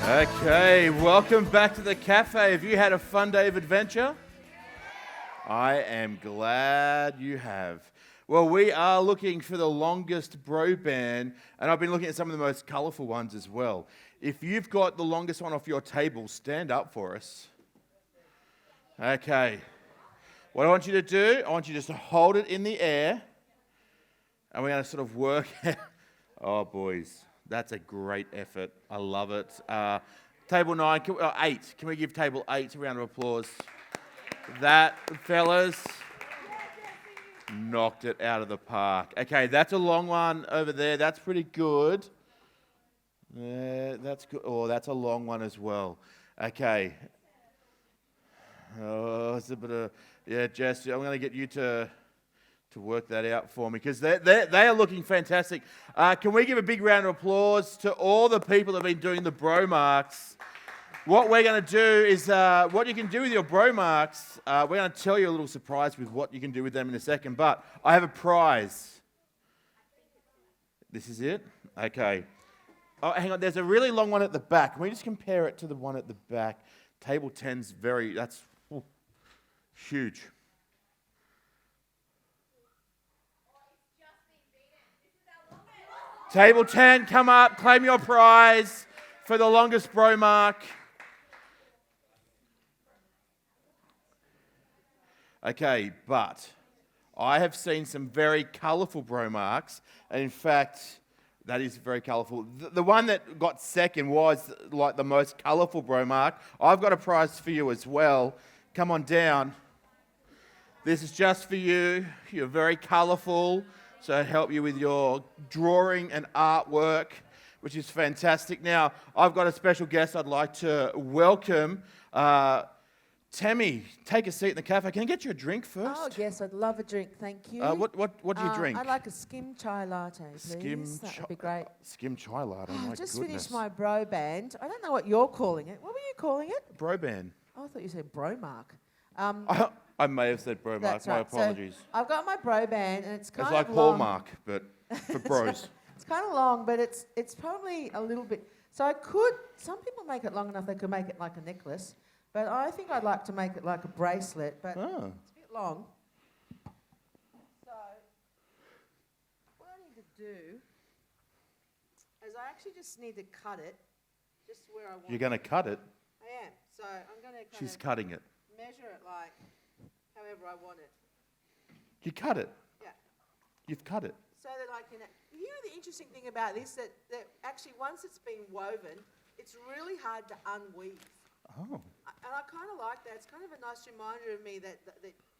Okay, welcome back to the cafe. Have you had a fun day of adventure? I am glad you have. Well, we are looking for the longest bro band, and I've been looking at some of the most colourful ones as well. If you've got the longest one off your table, stand up for us. Okay. What I want you to do, I want you just to hold it in the air, and we're going to sort of work. Oh, boys. That's a great effort. I love it. Table 9, 8. Can we give table 8 a round of applause? That, fellas, knocked it out of the park. Okay, that's a long one over there. That's pretty good. That's good. Oh, that's a long one as well. Okay. Oh, it's a bit of... Yeah, Jess, I'm going to get you to work that out for me because they are looking fantastic. Can we give a big round of applause to all the people that have been doing the bro marks? What we're going to do is what you can do with your bro marks. We're going to tell you a little surprise with what you can do with them in a second, but I have a prize. This is it? Okay. Oh, hang on. There's a really long one at the back. Can we just compare it to the one at the back? Table 10's that's huge. Table 10, come up, claim your prize for the longest bro mark. Okay, but I have seen some very colourful bro marks, and in fact, that is very colourful. The one that got second was like the most colourful bro mark. I've got a prize for you as well. Come on down. This is just for you. You're very colourful. So help you with your drawing and artwork, which is fantastic. Now, I've got a special guest I'd like to welcome. Tammy, take a seat in the cafe. Can I get you a drink first? Oh, yes, I'd love a drink, thank you. What do you drink? I'd like a skim chai latte, please. That would be great. Skim chai latte, my I just goodness. finished my bro band. I don't know what you're calling it. What were you calling it? Bro band. Oh, I thought you said bro mark. I may have said bro mark. My apologies. So I've got my bro band, and it's kind it's of like long. Hallmark, but for bros. It's kind of long, but it's probably a little bit. So some people make it long enough they could make it like a necklace, but I think I'd like to make it like a bracelet, but it's a bit long. So what I need to do is I actually just need to cut it just where I want. You're going to cut it? I am. So I'm going to She's cutting it. measure it like however I want it. You cut it? Yeah. You've cut it? So that I can... You know the interesting thing about this, that actually once it's been woven, it's really hard to unweave. Oh. And I kind of like that. It's kind of a nice reminder of me that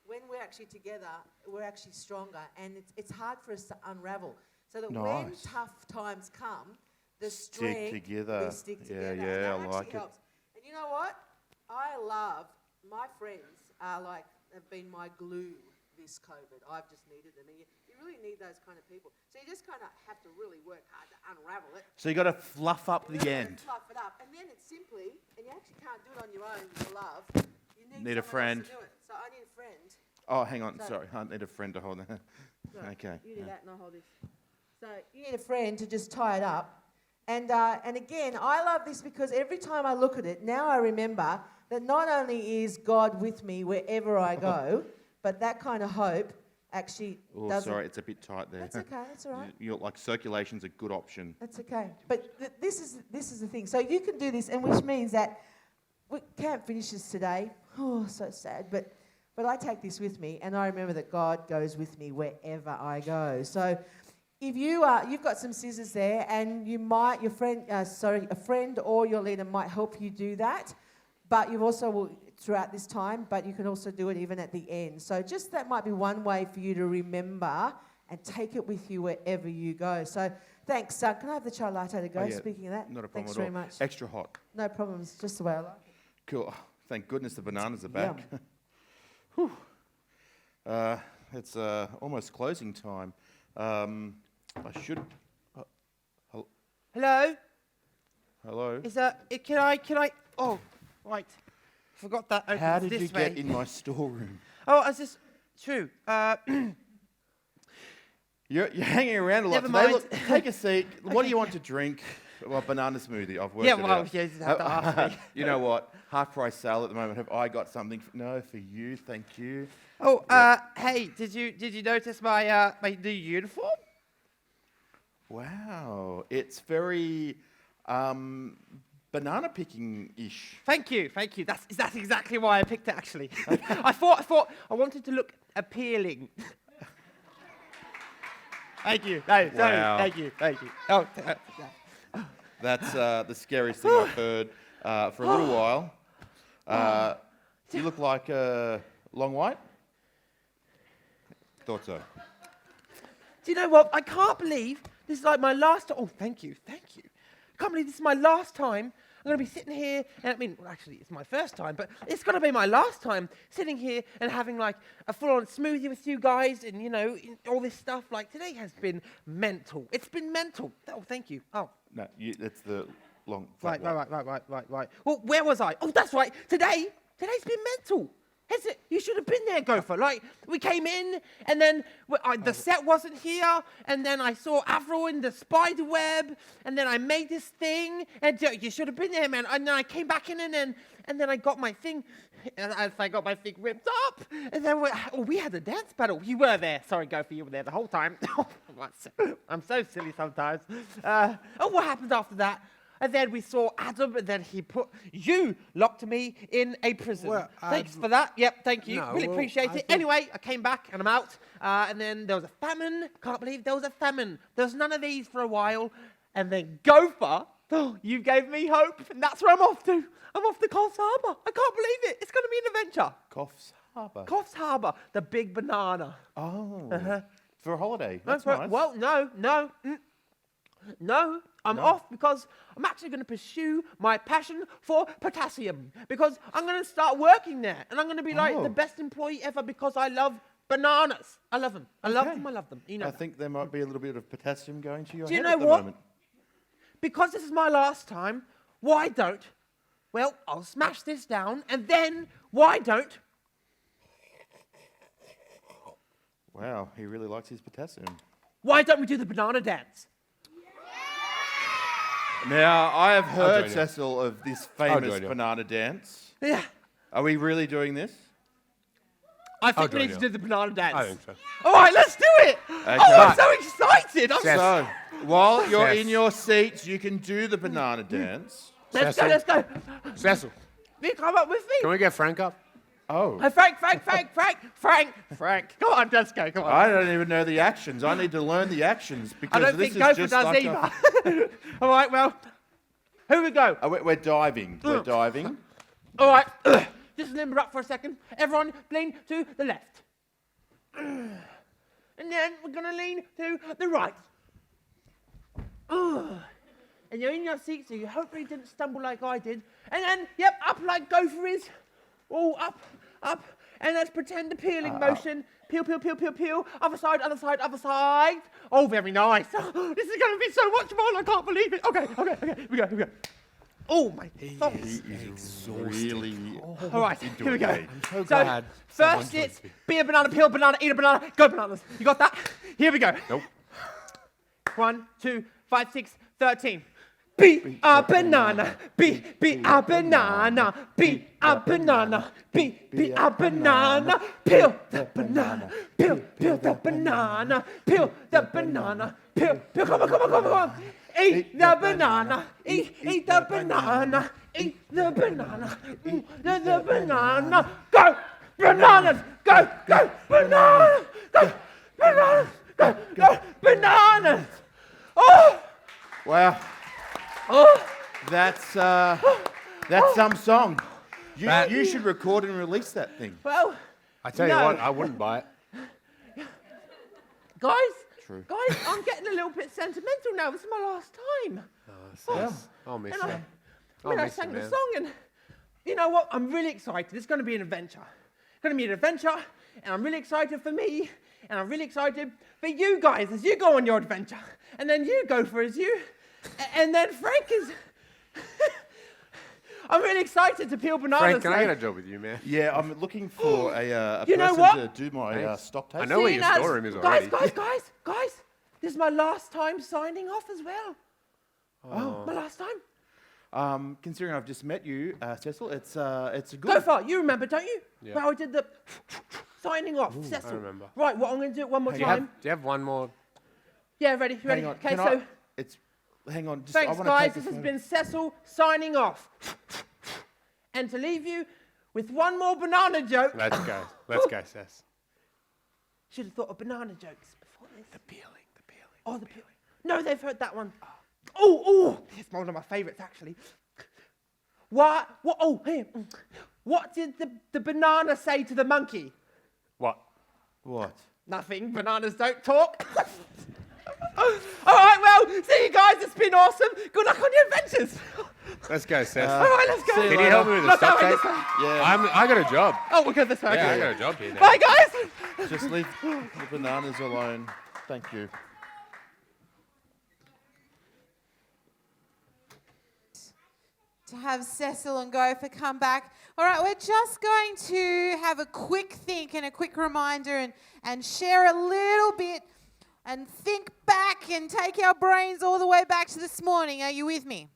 when we're actually together, we're actually stronger. And it's hard for us to unravel. So that when tough times come, the strength, we stick together. Yeah, and I like it. Helps. And you know what? I love... My friends have been my glue this COVID. I've just needed them. And you really need those kind of people. So you just kind of have to really work hard to unravel it. So you got to fluff up the end. Fluff it up. And then it's simply, and you actually can't do it on your own with your love. You need a friend. else to do it. So I need a friend. Oh, hang on. Sorry. I need a friend to hold that. Right. Okay. You do that and I'll hold this. So you need a friend to just tie it up. And again, I love this because every time I look at it, now I remember that not only is God with me wherever I go, but that kind of hope actually doesn't... sorry, it's a bit tight there. That's okay, that's all right. You're like circulation's a good option. That's okay. But this is the thing. So you can do this, and which means that camp finishes today. Oh, so sad. But I take this with me, and I remember that God goes with me wherever I go. So if you've got some scissors there, and a friend or your leader might help you do that. But you've also, throughout this time, but you can also do it even at the end. So just that might be one way for you to remember and take it with you wherever you go. So thanks. Can I have the chai latte to go? Speaking of that, not a problem thanks at very all. much. Extra hot. No problems, just the way I like it. Cool. Thank goodness the bananas are back. Yum. Whew. It's almost closing time. I should... Hello? Hello? Is that... Can I... Oh, right. Forgot that opens How did this you way. get in my storeroom? Oh, is this... True. You're hanging around a lot Never today. mind. Look, take a seat. What do you want to drink? Well, banana smoothie. I've worked Yeah, it well, out. you just have to ask me. You know what? Half price sale at the moment. Have I got something? No, for you. Thank you. Oh, Yep. hey, did you notice my my new uniform? Wow, it's very banana picking ish. Thank you. That's exactly why I picked it. Actually, I thought I wanted to look appealing. Thank you. No, Wow. thank you. Oh, That's the scariest thing I've heard for a little while. You look like Long White. Thought so. do you know what? I can't believe this is like my last. Oh, thank you. I can't believe this is my last time. I'm going to be sitting here, and I mean, well, actually, it's my first time, but it's going to be my last time sitting here and having like a full-on smoothie with you guys, and all this stuff. Like today has been mental. It's been mental. Oh, thank you. Oh, No, that's the long. right. flat white. Right. Well, where was I? Oh, that's right. Today's been mental. Has it? You should have been there, Gopher. Like, we came in, and then the set wasn't here, and then I saw Avril in the spider web, and then I made this thing, and you should have been there, man. And then I came back in, and then I got my thing, and I got my thing ripped up, and then we had a dance battle. You were there. Sorry, Gopher, you were there the whole time. I'm so silly sometimes. What happened after that? And then we saw Adam, and then you locked me in a prison. Well, Thanks for that. Yep, thank you. No, Really well, appreciate I it. think- Anyway, I came back, and I'm out. And then there was a famine. Can't believe there was a famine. There was none of these for a while. And then Gopher, you gave me hope, and that's where I'm off to. I'm off to Coffs Harbour. I can't believe it. It's going to be an adventure. Coffs Harbour. Coffs Harbour, the big banana. Oh. For a holiday. That's No, nice. Well, no, I'm off because I'm actually going to pursue my passion for potassium because I'm going to start working there and I'm going to be like Oh. the best employee ever because I love bananas. I love them. I love them. I love them. You know, I think there might be a little bit of potassium going to your Do you head know at the what? moment. because this is my last time, why don't, well, I'll smash this down and then why don't, Wow, he really likes his potassium. why don't we do the banana dance? Now, I have heard, join you. Cecil, of this I'll famous join you. banana dance. Yeah, Are we really doing this? I think we join need to you. do the banana dance. I think so. All right, let's do it. Okay. Oh, I'm so excited. I'm Yes. So, while you're Yes. in your seats, you can do the banana dance. Let's go, Cecil. let's go. Cecil, You come up with me. can we get Frank up? Oh. Hey, Frank. Come on, let's go. Come on. I don't even know the actions. I need to learn the actions I because don't this think is Gopher just does like either. All right, well, here we go. we're diving. We're diving. All right, just limber up for a second. Everyone, lean to the left. And then we're going to lean to the right. And you're in your seat, so you hopefully didn't stumble like I did. And then, yep, up like Gopher is. Oh, up. And let's pretend the peeling motion. Peel. Other side. Oh, very nice. This is going to be so much fun. I can't believe it. Okay. Here we go. Oh, my thumbs. He is really. All right, here we go. it. so glad someone first joined it's me. be a banana, peel banana, eat a banana, go bananas. You got that? Here we go. Nope. 1, 2, 5, 6, 13. Be a banana, be a banana, be a banana, be a banana, peel the banana, peel the banana, peel the banana, peel, come on. Eat the banana, eat the banana, eat the banana, the banana, go bananas, go bananas, go bananas. Oh! Wow. Oh, That's some song. You should record and release that thing. well, I tell you No. what, I wouldn't buy it. guys, True. I'm getting a little bit sentimental now. This is my last time. I'll miss And you. I miss sang you, the man. song, and you know what? I'm really excited. It's going to be an adventure. It's going to be an adventure, and I'm really excited for me, and I'm really excited for you guys as you go on your adventure, and then you go for as you, and then Frank is. I'm really excited to peel bananas. Frank, can I like- get a job with you, man? Yeah, I'm looking for a You know person what? to do my Thanks. stock I taste. know where Seeing your as- storeroom is already. Guys, this is my last time signing off as well. My last time. Considering I've just met you, Cecil, it's a good. Gopher, you remember, don't you? Yeah. Where I did the signing off, Cecil. I remember. Right, well, I'm going to do it one more Do time. you have one more? Yeah, ready? Ready? Hang on. Okay, can so it's. Hang on. Just, thanks, I wanna guys. take This this has photo. been Cecil signing off. And to leave you with one more banana joke. Let's go. Let's go, Sess. Should have thought of banana jokes before this. The peeling. Oh, the peeling. No, they've heard that one. Oh, it's one of my favourites actually. What? Oh, here. What did the banana say to the monkey? What? What? Nothing. Bananas don't talk. All right, well, see you guys. It's been awesome. Good luck on your adventures. Let's go, Sess. All right, let's go. see you Can you help me with the Look, stock that way, take? this way. Yeah. I got a job. Oh, we'll go this way. Yeah, okay. I got a job here now. Bye, guys. Just leave the bananas alone. Thank you. To have Cecil and Gopher come back. All right, we're just going to have a quick think and a quick reminder and share a little bit and think back and take our brains all the way back to this morning. Are you with me?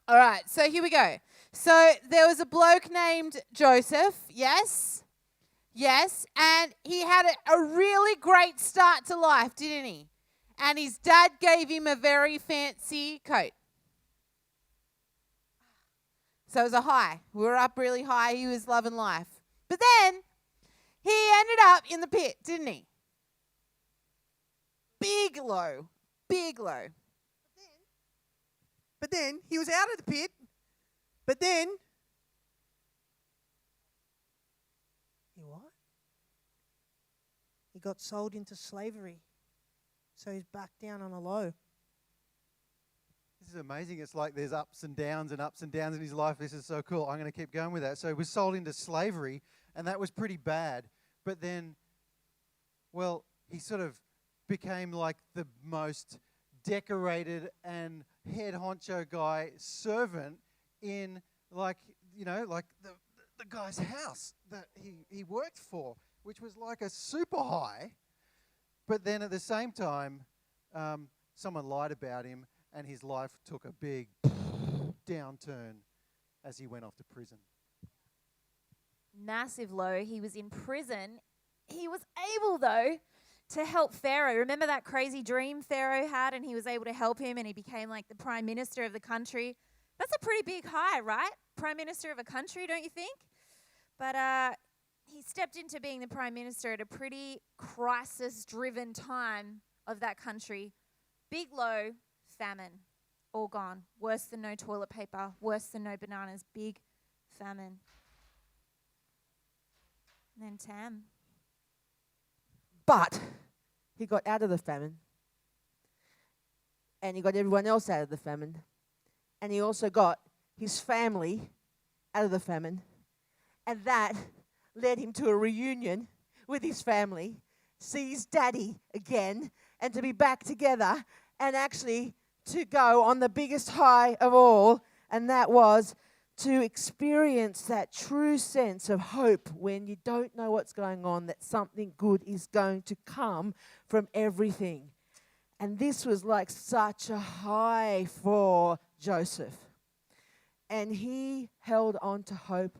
All right, so here we go. So there was a bloke named Joseph, yes? Yes, and he had a really great start to life, didn't he? And his dad gave him a very fancy coat. So it was a high. We were up really high. He was loving life. But then he ended up in the pit, didn't he? Big low. Big low. But then he was out of the pit. But then he what? He got sold into slavery. So he's back down on a low. This is amazing. It's like there's ups and downs in his life. This is so cool. I'm going to keep going with that. So he was sold into slavery, and that was pretty bad. But then, well, he sort of became like the most decorated and head honcho guy servant in like the guy's house that he worked for, which was like a super high. But then at the same time, someone lied about him, and his life took a big downturn as he went off to prison. Massive low. He was in prison. He was able, though, to help Pharaoh. Remember that crazy dream Pharaoh had, and he was able to help him, and he became like the prime minister of the country. That's a pretty big high, right? Prime minister of a country, don't you think? But he stepped into being the prime minister at a pretty crisis-driven time of that country. Big low, famine, all gone. Worse than no toilet paper, worse than no bananas. Big famine. And then Tam. But he got out of the famine. And he got everyone else out of the famine. And he also got his family out of the famine. And that led him to a reunion with his family, see his daddy again, and to be back together, and actually to go on the biggest high of all, and that was to experience that true sense of hope when you don't know what's going on, that something good is going to come from everything. And this was like such a high for Joseph. And he held on to hope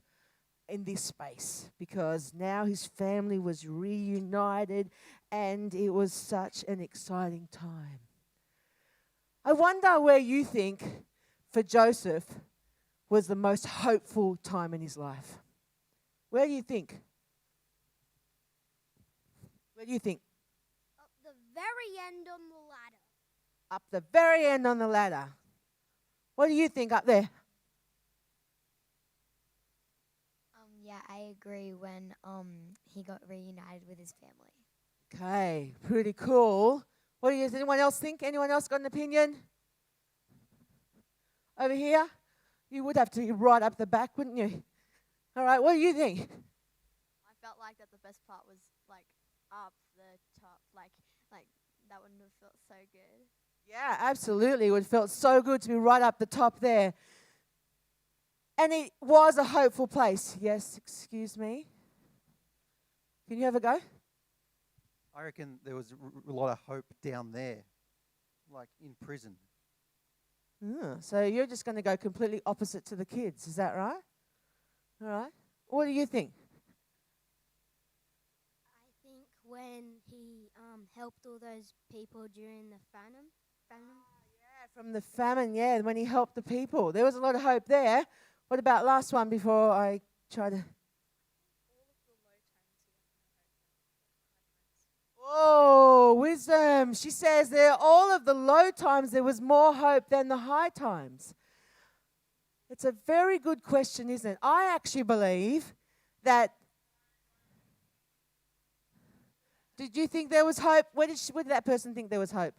in this space because now his family was reunited and it was such an exciting time. I wonder where you think for Joseph was the most hopeful time in his life. Where do you think? Where do you think? Up the very end on the ladder. Up the very end on the ladder. What do you think up there? Yeah, I agree when he got reunited with his family. Okay, pretty cool. What do you, does anyone else think? Anyone else got an opinion? Over here? You would have to be right up the back, wouldn't you? All right, what do you think? I felt like that the best part was like up the top, like that wouldn't have felt so good. Yeah, absolutely. It would have felt so good to be right up the top there. And it was a hopeful place. Yes, excuse me. Can you have a go? I reckon there was a lot of hope down there, like in prison. So you're just going to go completely opposite to the kids. Is that right? All right. What do you think? I think when he helped all those people during the famine. Yeah, from the famine, yeah, when he helped the people. There was a lot of hope there. What about last one before I try to... Oh, wisdom. She says there, all of the low times, there was more hope than the high times. It's a very good question, isn't it? I actually believe that... Did you think there was hope? Where did that person think there was hope?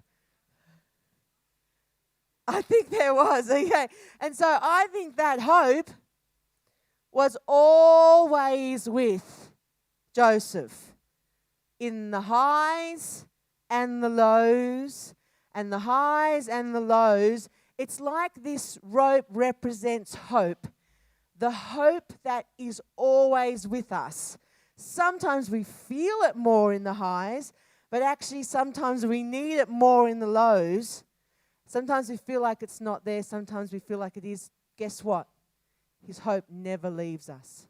I think there was, okay. And so I think that hope was always with Joseph in the highs and the lows, and the highs and the lows. It's like this rope represents hope, the hope that is always with us. Sometimes we feel it more in the highs, but actually sometimes we need it more in the lows. Sometimes we feel like it's not there. Sometimes we feel like it is. Guess what? His hope never leaves us.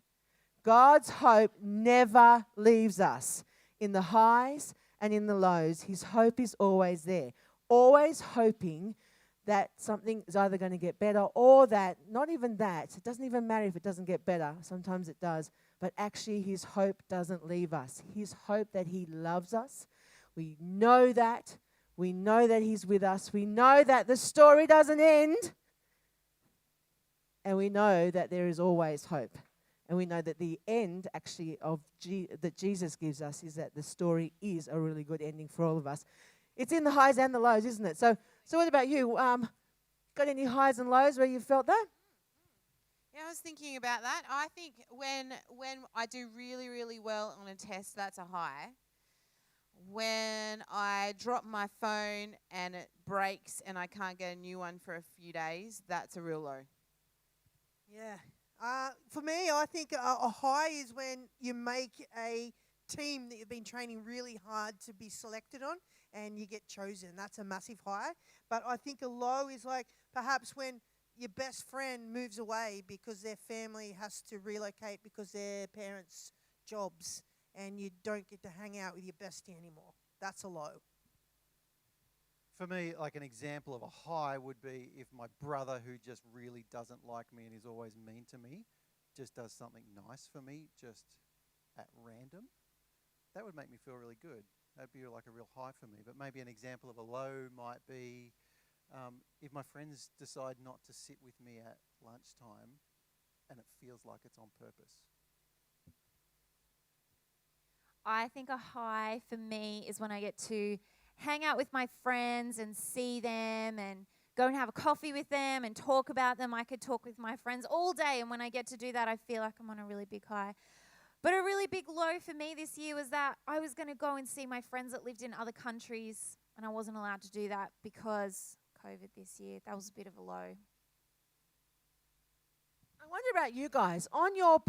God's hope never leaves us. In the highs and in the lows, His hope is always there. Always hoping that something is either going to get better or that, not even that. It doesn't even matter if it doesn't get better. Sometimes it does. But actually, His hope doesn't leave us. His hope that He loves us. We know that. We know that He's with us. We know that the story doesn't end. And we know that there is always hope. And we know that the end, actually, that Jesus gives us is that the story is a really good ending for all of us. It's in the highs and the lows, isn't it? So what about you? Got any highs and lows where you felt that? Yeah, I was thinking about that. I think when I do really, really well on a test, that's a high. When I drop my phone and it breaks and I can't get a new one for a few days, that's a real low. Yeah. For me, I think a high is when you make a team that you've been training really hard to be selected on and you get chosen. That's a massive high. But I think a low is like perhaps when your best friend moves away because their family has to relocate because their parents' jobs and you don't get to hang out with your bestie anymore. That's a low. For me, like an example of a high would be if my brother, who just really doesn't like me and is always mean to me, just does something nice for me just at random. That would make me feel really good. That'd be like a real high for me. But maybe an example of a low might be if my friends decide not to sit with me at lunchtime and it feels like it's on purpose. I think a high for me is when I get to hang out with my friends and see them and go and have a coffee with them and talk about them. I could talk with my friends all day, and when I get to do that, I feel like I'm on a really big high. But a really big low for me this year was that I was going to go and see my friends that lived in other countries, and I wasn't allowed to do that because COVID this year. That was a bit of a low. I wonder about you guys. On your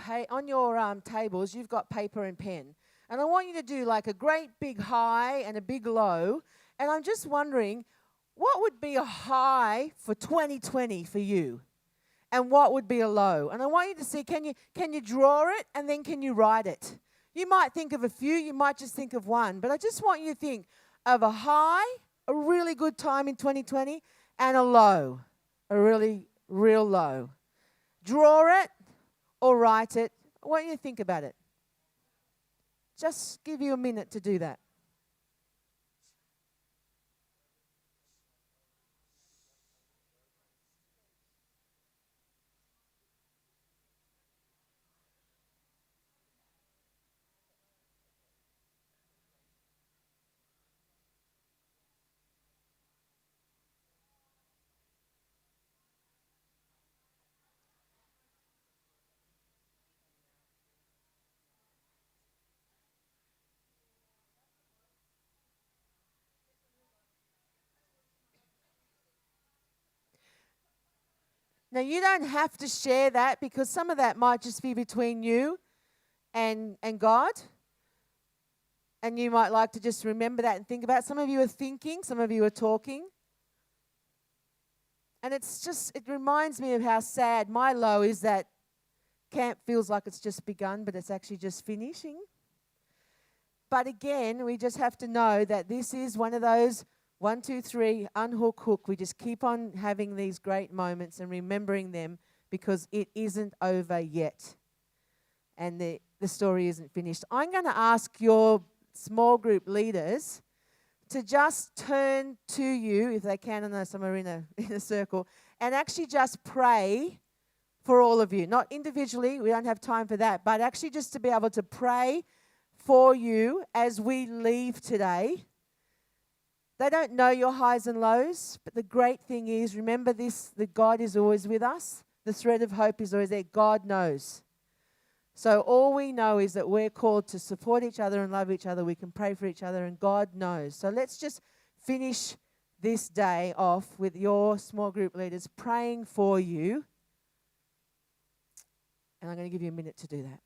tables, you've got paper and pen. And I want you to do like a great big high and a big low. And I'm just wondering, what would be a high for 2020 for you? And what would be a low? And I want you to see, can you draw it and then can you write it? You might think of a few, you might just think of one. But I just want you to think of a high, a really good time in 2020, and a low, a really, real low. Draw it or write it. I want you to think about it. Just give you a minute to do that. Now, you don't have to share that because some of that might just be between you and God. And you might like to just remember that and think about it. Some of you are thinking, some of you are talking. And it reminds me of how sad my low is that camp feels like it's just begun, but it's actually just finishing. But again, we just have to know that this is one of those 1, 2, 3, unhook, hook. We just keep on having these great moments and remembering them because it isn't over yet. And the story isn't finished. I'm going to ask your small group leaders to just turn to you, if they can, I know some are in a circle, and actually just pray for all of you. Not individually, we don't have time for that, but actually just to be able to pray for you as we leave today. They don't know your highs and lows, but the great thing is, remember this, that God is always with us. The thread of hope is always there. God knows. So all we know is that we're called to support each other and love each other. We can pray for each other, and God knows. So let's just finish this day off with your small group leaders praying for you. And I'm going to give you a minute to do that.